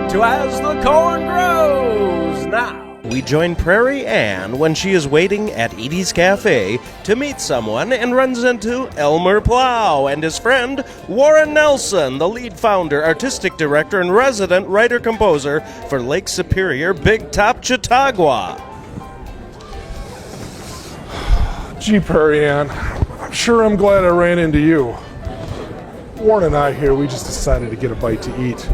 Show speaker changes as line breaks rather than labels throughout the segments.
to As the Corn Grows. Now, we join Prairie Ann when she is waiting at Edie's Cafe to meet someone and runs into Elmer Plow and his friend Warren Nelson, the lead founder, artistic director, and resident writer-composer for Lake Superior Big Top Chautauqua.
Gee, Prairie Ann, I'm glad I ran into you. Warren and I here, we just decided to get a bite to eat.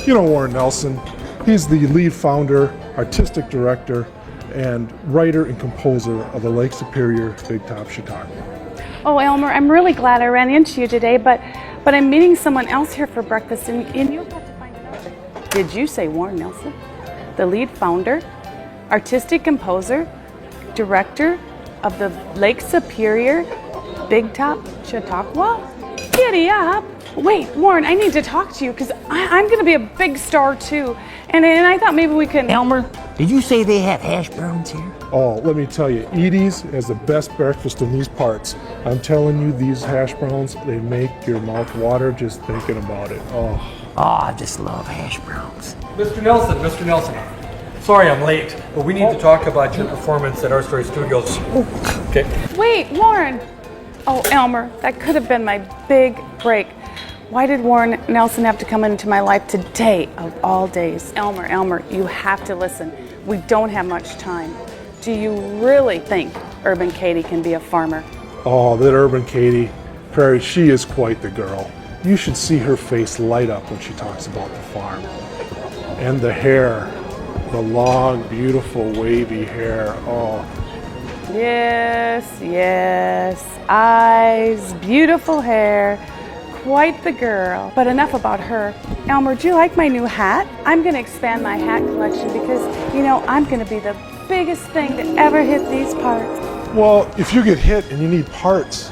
You know Warren Nelson. He's the lead founder, artistic director, and writer and composer of the Lake Superior Big Top Chautauqua.
Oh, Elmer, I'm really glad I ran into you today, but I'm meeting someone else here for breakfast, and you'll have to find out. Did you say Warren Nelson? The lead founder, artistic composer, director of the Lake Superior Big Top Chautauqua? Giddy up! Wait, Warren, I need to talk to you because I'm going to be a big star too. And I thought maybe we could...
Elmer, did you say they have hash browns here?
Oh, let me tell you, Edie's has the best breakfast in these parts. I'm telling you, these hash browns, they make your mouth water just thinking about it. Oh,
I just love hash browns.
Mr. Nelson. Sorry I'm late, but we need to talk about your performance at Our Story Studios. Okay.
Wait, Warren! Oh, Elmer, that could have been my big break. Why did Warren Nelson have to come into my life today of all days? Elmer, you have to listen. We don't have much time. Do you really think Urban Katie can be a farmer?
oh, that Urban Katie, Prairie, she is quite the girl. You should see her face light up when she talks about the farm. And the hair, the long, beautiful, wavy hair, oh.
Yes, eyes, beautiful hair, quite the girl. But enough about her. Elmer, do you like my new hat? I'm going to expand my hat collection because, I'm going to be the biggest thing to ever hit these parts.
Well, if you get hit and you need parts,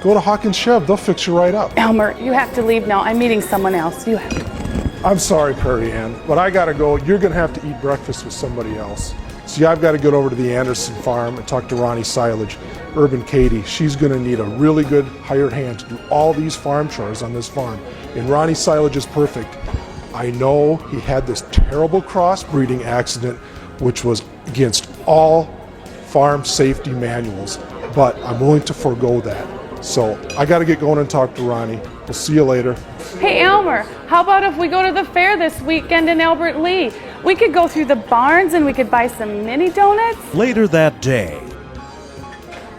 go to Hawkins Chev. They'll fix you right up.
Elmer, you have to leave now. I'm meeting someone else. You have to.
I'm sorry, Prairie Ann, but I got to go. You're going to have to eat breakfast with somebody else. See, I've got to get over to the Anderson farm and talk to Ronnie Silage, Urban Katie. She's going to need a really good hired hand to do all these farm chores on this farm. And Ronnie Silage is perfect. I know he had this terrible crossbreeding accident, which was against all farm safety manuals, but I'm willing to forego that. So I got to get going and talk to Ronnie. We'll see you later.
Hey, Elmer, how about if we go to the fair this weekend in Albert Lee? We could go through the barns and we could buy some mini donuts.
Later that day.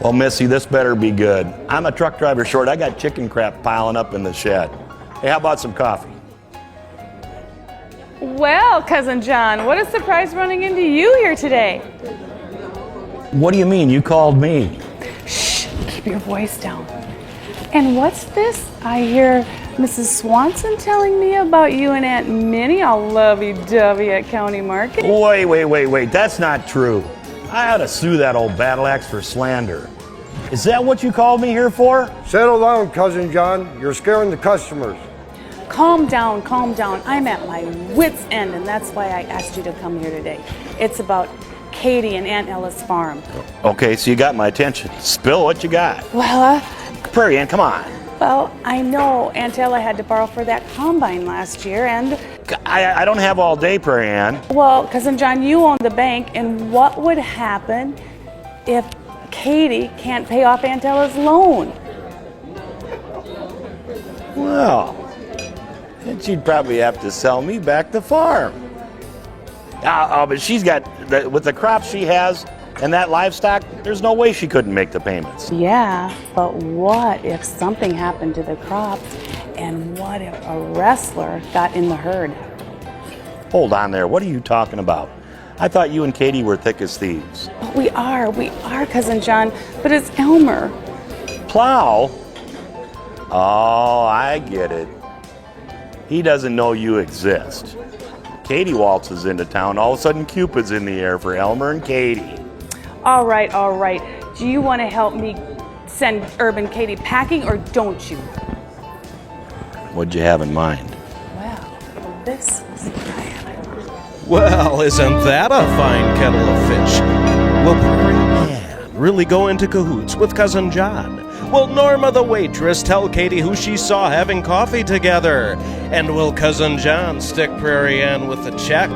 Well, Missy, this better be good. I'm a truck driver short. I got chicken crap piling up in the shed. Hey, how about some coffee?
Well, Cousin John, what a surprise running into you here today.
What do you mean? You called me.
Shh, keep your voice down. And what's this? I hear Mrs. Swanson telling me about you and Aunt Minnie all lovey-dovey at County Market.
Wait. That's not true. I ought to sue that old battle axe for slander. Is that what you called me here for?
Settle down, Cousin John. You're scaring the customers.
Calm down. I'm at my wit's end, and that's why I asked you to come here today. It's about Katie and Aunt Ella's farm.
Okay, so you got my attention. Spill what you got.
Well,
Prairie Ann, come on.
Well, I know Aunt Ella had to borrow for that combine last year, and...
I don't have all day, Prairie Ann.
Well, Cousin John, you own the bank, and what would happen if Katie can't pay off Aunt Ella's loan?
Well, then she'd probably have to sell me back the farm. But she's got, with the crops she has and that livestock, there's no way she couldn't make the payments.
Yeah, but what if something happened to the crops, and what if a wrestler got in the herd?
Hold on there, what are you talking about? I thought you and Katie were thick as thieves.
We are, Cousin John, but it's Elmer.
Plow? Oh, I get it. He doesn't know you exist. Katie waltzes into town, all of a sudden Cupid's in the air for Elmer and Katie.
All right. Do you want to help me send Urban Katie packing, or don't you?
What'd you have in mind?
Well, this is the plan.
Well, isn't that a fine kettle of fish? Will Prairie Ann really go into cahoots with Cousin John? Will Norma the waitress tell Katie who she saw having coffee together? And will Cousin John stick Prairie Ann with a check